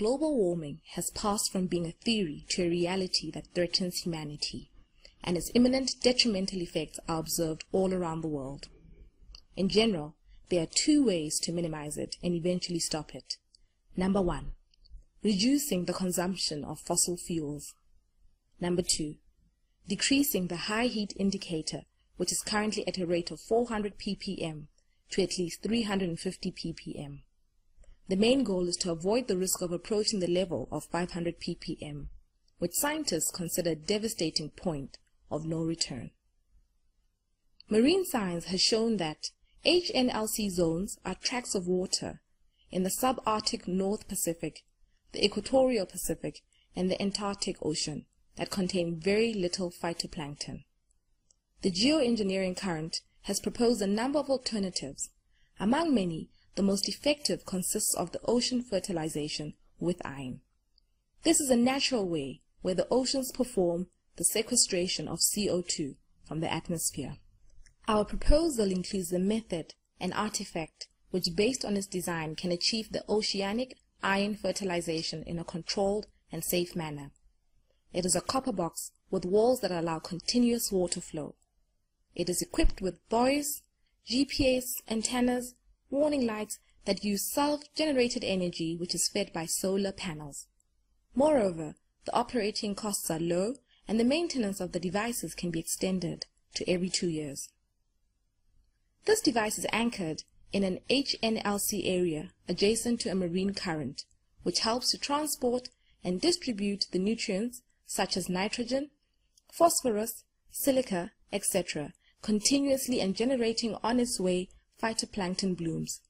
global warming has passed from being a theory to a reality that threatens humanity, and its imminent detrimental effects are observed all around the world. In general, there are two ways to minimize it and eventually stop it. Number 1, reducing the consumption of fossil fuels. Number 2, decreasing the high heat indicator, which is currently at a rate of 400 ppm, to at least 350 ppm. The main goal is to avoid the risk of approaching the level of 500 ppm, which scientists consider a devastating point of no return. Marine science has shown that HNLC zones are tracts of water in the subarctic North Pacific, the equatorial Pacific, and the Antarctic Ocean that contain very little phytoplankton. The geoengineering current has proposed a number of alternatives. Among many, the most effective consists of the ocean fertilization with iron. This is a natural way where the oceans perform the sequestration of CO2 from the atmosphere. Our proposal includes the method and artifact which, based on its design, can achieve the oceanic iron fertilization in a controlled and safe manner. It is a copper box with walls that allow continuous water flow. It is equipped with buoys, GPS antennas, warning lights that use self-generated energy which is fed by solar panels. Moreover, the operating costs are low and the maintenance of the devices can be extended to every 2 years. This device is anchored in an HNLC area adjacent to a marine current, which helps to transport and distribute the nutrients such as nitrogen, phosphorus, silica, etc., continuously and generating on its way phytoplankton blooms.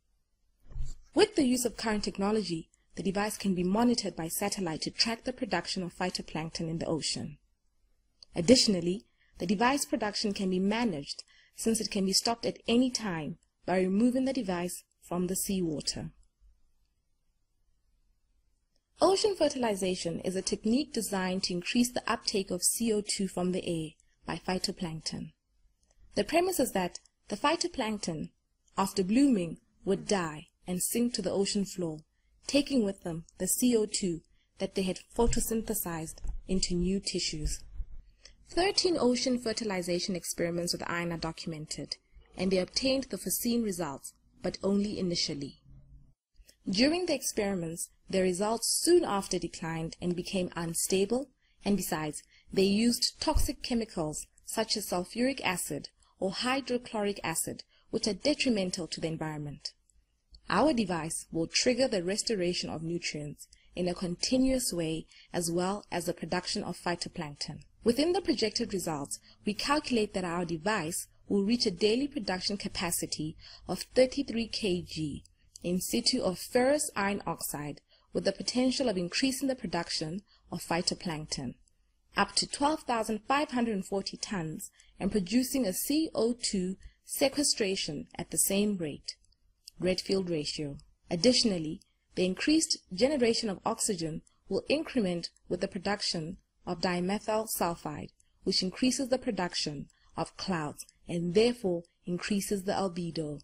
With the use of current technology, the device can be monitored by satellite to track the production of phytoplankton in the ocean. Additionally, the device production can be managed since it can be stopped at any time by removing the device from the seawater. Ocean fertilization is a technique designed to increase the uptake of CO2 from the air by phytoplankton. The premise is that the phytoplankton, after blooming, would die and sink to the ocean floor, taking with them the CO2 that they had photosynthesized into new tissues. 13 ocean fertilization experiments with iron are documented, and they obtained the foreseen results, but only initially. During the experiments, the results soon after declined and became unstable, and besides, they used toxic chemicals such as sulfuric acid or hydrochloric acid, which are detrimental to the environment. Our device will trigger the restoration of nutrients in a continuous way as well as the production of phytoplankton. Within the projected results, we calculate that our device will reach a daily production capacity of 33 kg in situ of ferrous iron oxide, with the potential of increasing the production of phytoplankton up to 12,540 tons and producing a CO2 sequestration at the same rate, Redfield ratio. Additionally, the increased generation of oxygen will increment with the production of dimethyl sulfide, which increases the production of clouds and therefore increases the albedo.